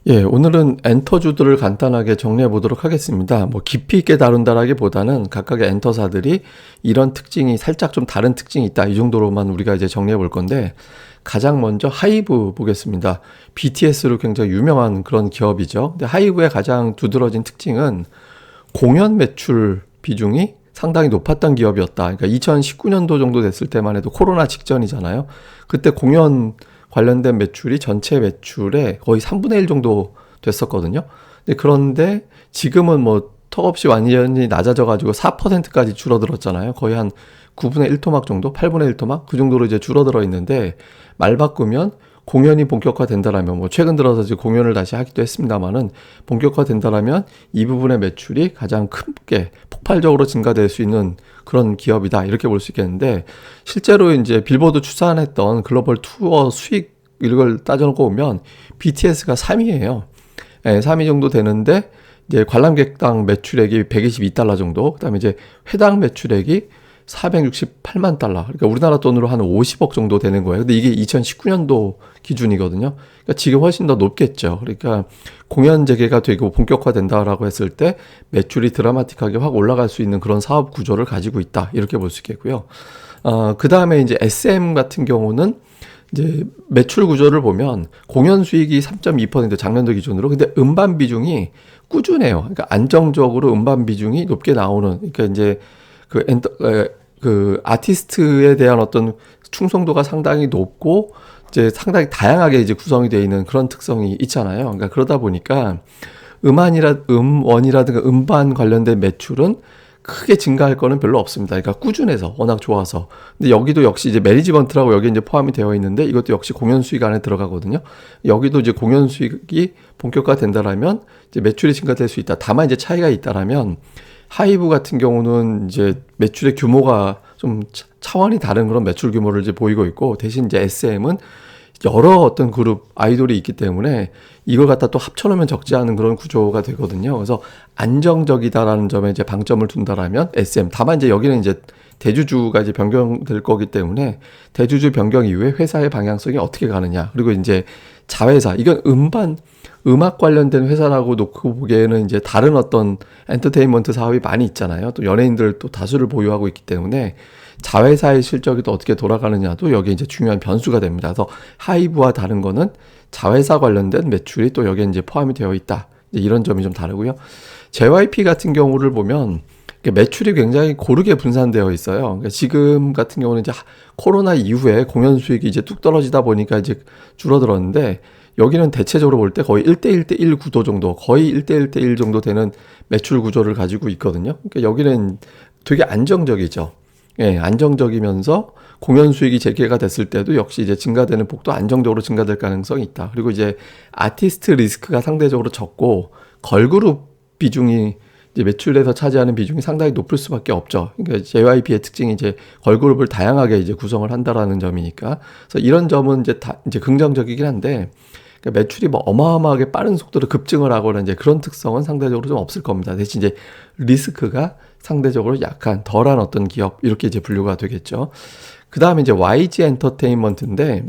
예, 오늘은 엔터주들을 간단하게 정리해 보도록 하겠습니다. 뭐 깊이 있게 다룬다라기보다는 각각의 엔터사들이 이런 특징이 살짝 좀 다른 특징이 있다. 이 정도로만 우리가 이제 정리해 볼 건데, 가장 먼저 하이브 보겠습니다. BTS로 굉장히 유명한 그런 기업이죠. 근데 하이브의 가장 두드러진 특징은 공연 매출 비중이 상당히 높았던 기업이었다. 그러니까 2019년도 정도 됐을 때만 해도 코로나 직전이잖아요. 그때 공연 관련된 매출이 전체 매출의 거의 3분의 1 정도 됐었거든요. 그런데 지금은 뭐 턱없이 완전히 낮아져가지고 4%까지 줄어들었잖아요. 거의 한 9분의 1 토막 정도, 8분의 1 토막 그 정도로 이제 줄어들어 있는데, 말 바꾸면 공연이 본격화된다라면, 뭐 최근 들어서 이제 공연을 다시 하기도 했습니다만은, 본격화된다라면 이 부분의 매출이 가장 크게 폭발적으로 증가될 수 있는 그런 기업이다, 이렇게 볼 수 있겠는데, 실제로 이제 빌보드 추산했던 글로벌 투어 수익 이걸 따져놓고 보면 BTS가 3위예요. 네, 3위 정도 되는데, 이제 관람객당 매출액이 122달러 정도, 그다음에 이제 회당 매출액이 468만 달러. 그러니까 우리나라 돈으로 한 50억 정도 되는 거예요. 근데 이게 2019년도 기준이거든요. 그러니까 지금 훨씬 더 높겠죠. 그러니까 공연 재개가 되고 본격화된다라고 했을 때 매출이 드라마틱하게 확 올라갈 수 있는 그런 사업 구조를 가지고 있다, 이렇게 볼 수 있겠고요. 그 다음에 이제 SM 같은 경우는 이제 매출 구조를 보면 공연 수익이 3.2% 작년도 기준으로, 근데 음반 비중이 꾸준해요. 그러니까 안정적으로 음반 비중이 높게 나오는, 그러니까 이제 그 아티스트에 대한 어떤 충성도가 상당히 높고, 이제 상당히 다양하게 이제 구성이 되어 있는 그런 특성이 있잖아요. 그러니까 그러다 보니까 음원이라든가 음반 관련된 매출은 크게 증가할 거는 별로 없습니다. 그러니까 꾸준해서 워낙 좋아서. 근데 여기도 역시 이제 매니지먼트라고 여기 이제 포함이 되어 있는데, 이것도 역시 공연 수익 안에 들어가거든요. 여기도 이제 공연 수익이 본격화된다라면 이제 매출이 증가될 수 있다. 다만 이제 차이가 있다라면, 하이브 같은 경우는 이제 매출의 규모가 좀 차원이 다른 그런 매출 규모를 이제 보이고 있고, 대신 이제 SM은 여러 어떤 그룹 아이돌이 있기 때문에 이걸 갖다 또 합쳐놓으면 적지 않은 그런 구조가 되거든요. 그래서 안정적이다라는 점에 이제 방점을 둔다라면 SM. 다만 이제 여기는 이제 대주주가 이제 변경될 거기 때문에 대주주 변경 이후에 회사의 방향성이 어떻게 가느냐. 그리고 이제 자회사. 이건 음악 관련된 회사라고 놓고 보기에는 이제 다른 어떤 엔터테인먼트 사업이 많이 있잖아요. 또 연예인들 또 다수를 보유하고 있기 때문에 자회사의 실적이 또 어떻게 돌아가느냐도 여기에 이제 중요한 변수가 됩니다. 그래서 하이브와 다른 거는 자회사 관련된 매출이 또 여기에 이제 포함이 되어 있다. 이제 이런 점이 좀 다르고요. JYP 같은 경우를 보면 매출이 굉장히 고르게 분산되어 있어요. 그러니까 지금 같은 경우는 이제 코로나 이후에 공연 수익이 이제 뚝 떨어지다 보니까 이제 줄어들었는데, 여기는 대체적으로 볼 때 거의 1대1대1 구도 정도, 거의 1대1대1 정도 되는 매출 구조를 가지고 있거든요. 그러니까 여기는 되게 안정적이죠. 예, 안정적이면서 공연 수익이 재개가 됐을 때도 역시 이제 증가되는 폭도 안정적으로 증가될 가능성이 있다. 그리고 이제 아티스트 리스크가 상대적으로 적고, 걸그룹 비중이 이제 매출에서 차지하는 비중이 상당히 높을 수밖에 없죠. 그러니까 JYP의 특징이 이제 걸그룹을 다양하게 이제 구성을 한다라는 점이니까. 그래서 이런 점은 이제 다 이제 긍정적이긴 한데, 그러니까 매출이 뭐 어마어마하게 빠른 속도로 급증을 하거나 이제 그런 특성은 상대적으로 좀 없을 겁니다. 대신 이제 리스크가 상대적으로 약한 덜한 어떤 기업, 이렇게 이제 분류가 되겠죠. 그 다음에 이제 YG 엔터테인먼트인데,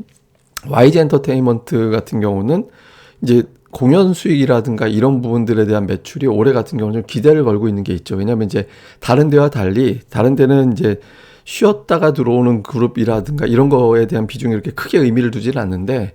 YG 엔터테인먼트 같은 경우는 이제 공연 수익이라든가 이런 부분들에 대한 매출이 올해 같은 경우는 좀 기대를 걸고 있는 게 있죠. 왜냐하면 이제 다른 데와 달리, 다른 데는 이제 쉬었다가 들어오는 그룹이라든가 이런 거에 대한 비중이 이렇게 크게 의미를 두지는 않는데,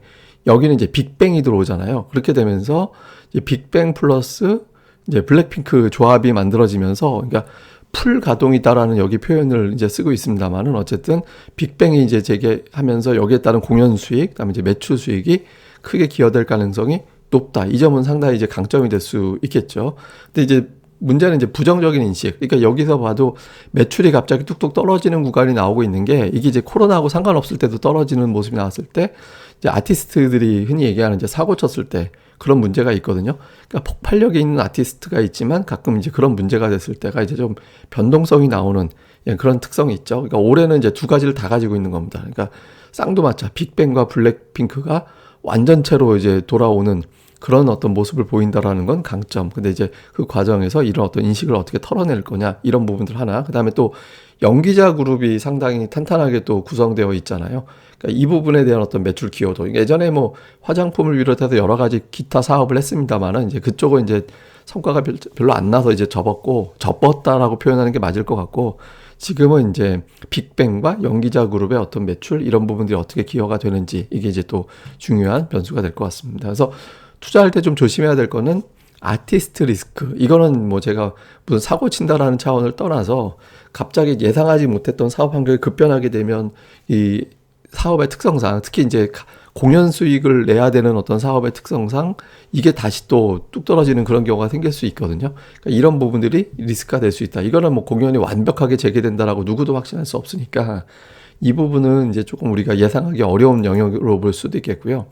여기는 이제 빅뱅이 들어오잖아요. 그렇게 되면서 이제 빅뱅 플러스 이제 블랙핑크 조합이 만들어지면서, 그러니까 풀 가동이다라는 여기 표현을 이제 쓰고 있습니다만은, 어쨌든 빅뱅이 이제 재개하면서 여기에 따른 공연 수익, 그다음에 이제 매출 수익이 크게 기여될 가능성이 높다. 이 점은 상당히 이제 강점이 될 수 있겠죠. 근데 이제 문제는 이제 부정적인 인식. 그러니까 여기서 봐도 매출이 갑자기 뚝뚝 떨어지는 구간이 나오고 있는 게, 이게 이제 코로나하고 상관없을 때도 떨어지는 모습이 나왔을 때, 이제 아티스트들이 흔히 얘기하는 이제 사고 쳤을 때 그런 문제가 있거든요. 그러니까 폭발력이 있는 아티스트가 있지만 가끔 이제 그런 문제가 됐을 때가 이제 좀 변동성이 나오는 그런 특성이 있죠. 그러니까 올해는 이제 두 가지를 다 가지고 있는 겁니다. 그러니까 쌍두마차 빅뱅과 블랙핑크가 완전체로 이제 돌아오는 그런 어떤 모습을 보인다라는 건 강점. 근데 이제 그 과정에서 이런 어떤 인식을 어떻게 털어낼 거냐 이런 부분들 하나. 그다음에 또 연기자 그룹이 상당히 탄탄하게 또 구성되어 있잖아요. 그러니까 이 부분에 대한 어떤 매출 기여도 예전에 뭐 화장품을 비롯해서 여러 가지 기타 사업을 했습니다만은 이제 그쪽은 이제 성과가 별로 안 나서 이제 접었다라고 표현하는 게 맞을 것 같고 지금은 이제 빅뱅과 연기자 그룹의 어떤 매출 이런 부분들이 어떻게 기여가 되는지 이게 이제 또 중요한 변수가 될 것 같습니다. 그래서 투자할 때 좀 조심해야 될 거는 아티스트 리스크. 이거는 뭐 제가 무슨 사고 친다라는 차원을 떠나서 갑자기 예상하지 못했던 사업 환경이 급변하게 되면 이 사업의 특성상 특히 이제 공연 수익을 내야 되는 어떤 사업의 특성상 이게 다시 또 뚝 떨어지는 그런 경우가 생길 수 있거든요. 그러니까 이런 부분들이 리스크가 될 수 있다. 이거는 뭐 공연이 완벽하게 재개된다라고 누구도 확신할 수 없으니까 이 부분은 이제 조금 우리가 예상하기 어려운 영역으로 볼 수도 있겠고요.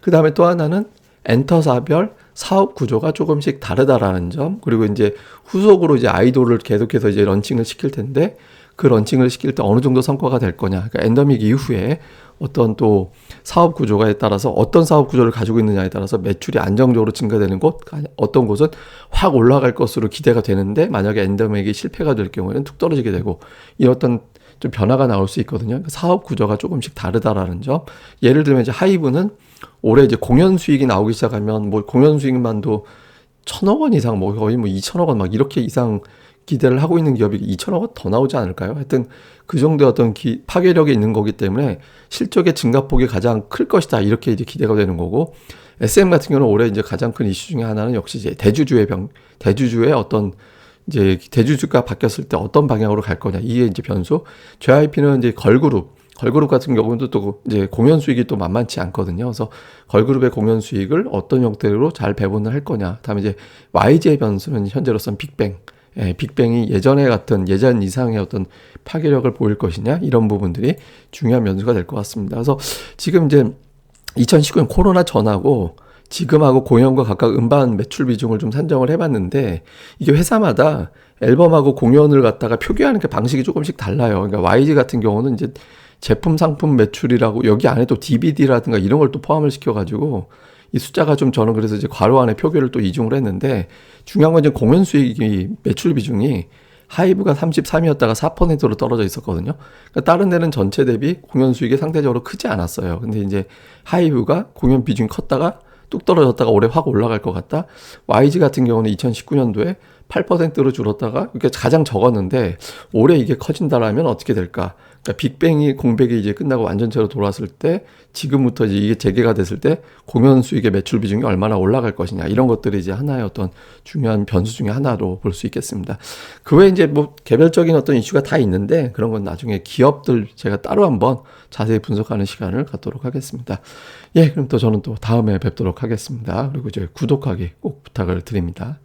그 다음에 또 하나는 엔터사별 사업 구조가 조금씩 다르다라는 점, 그리고 이제 후속으로 이제 아이돌을 계속해서 이제 런칭을 시킬 텐데 그 런칭을 시킬 때 어느 정도 성과가 될 거냐. 그러니까 엔더믹 이후에 어떤 또 사업 구조가에 따라서 어떤 사업 구조를 가지고 있느냐에 따라서 매출이 안정적으로 증가되는 곳, 어떤 곳은 확 올라갈 것으로 기대가 되는데 만약에 엔더믹이 실패가 될 경우에는 툭 떨어지게 되고 이런 어떤 좀 변화가 나올 수 있거든요. 그러니까 사업 구조가 조금씩 다르다라는 점. 예를 들면 이제 하이브는 올해 이제 공연 수익이 나오기 시작하면 뭐 공연 수익만도 1,000억 원 이상 뭐 거의 뭐 2,000억 원 막 이렇게 이상 기대를 하고 있는 기업이 2,000억 원 더 나오지 않을까요? 하여튼 그 정도의 어떤 파괴력이 있는 거기 때문에 실적의 증가폭이 가장 클 것이다. 이렇게 이제 기대가 되는 거고 SM 같은 경우는 올해 이제 가장 큰 이슈 중에 하나는 역시 이제 대주주의 어떤 이제 대주주가 바뀌었을 때 어떤 방향으로 갈 거냐. 이게 이제 변수. JYP는 이제 걸그룹 같은 경우는 또 이제 공연 수익이 또 만만치 않거든요. 그래서 걸그룹의 공연 수익을 어떤 형태로 잘 배분을 할 거냐. 다음에 이제 YG의 변수는 현재로서는 빅뱅. 빅뱅이 예전 이상의 어떤 파괴력을 보일 것이냐. 이런 부분들이 중요한 변수가 될 것 같습니다. 그래서 지금 이제 2019년 코로나 전하고 지금하고 공연과 각각 음반 매출 비중을 좀 산정을 해봤는데 이게 회사마다 앨범하고 공연을 갖다가 표기하는 게 방식이 조금씩 달라요. 그러니까 YG 같은 경우는 이제 제품 상품 매출이라고 여기 안에 또 DVD라든가 이런 걸 또 포함을 시켜가지고 이 숫자가 좀 저는 그래서 이제 괄호 안에 표기를 또 이중을 했는데 중요한 건 이제 공연 수익이 매출 비중이 하이브가 33이었다가 4%로 떨어져 있었거든요. 그러니까 다른 데는 전체 대비 공연 수익이 상대적으로 크지 않았어요. 근데 이제 하이브가 공연 비중이 컸다가 뚝 떨어졌다가 올해 확 올라갈 것 같다. YG 같은 경우는 2019년도에 8%로 줄었다가 이게 가장 적었는데 올해 이게 커진다라면 어떻게 될까? 그러니까 빅뱅이 공백이 이제 끝나고 완전체로 돌아왔을 때 지금부터 이제 이게 재개가 됐을 때 공연 수익의 매출 비중이 얼마나 올라갈 것이냐 이런 것들이 이제 하나의 어떤 중요한 변수 중에 하나로 볼 수 있겠습니다. 그 외에 이제 뭐 개별적인 어떤 이슈가 다 있는데 그런 건 나중에 기업들 제가 따로 한번 자세히 분석하는 시간을 갖도록 하겠습니다. 예, 그럼 또 저는 또 다음에 뵙도록 하겠습니다. 그리고 이제 구독하기 꼭 부탁을 드립니다.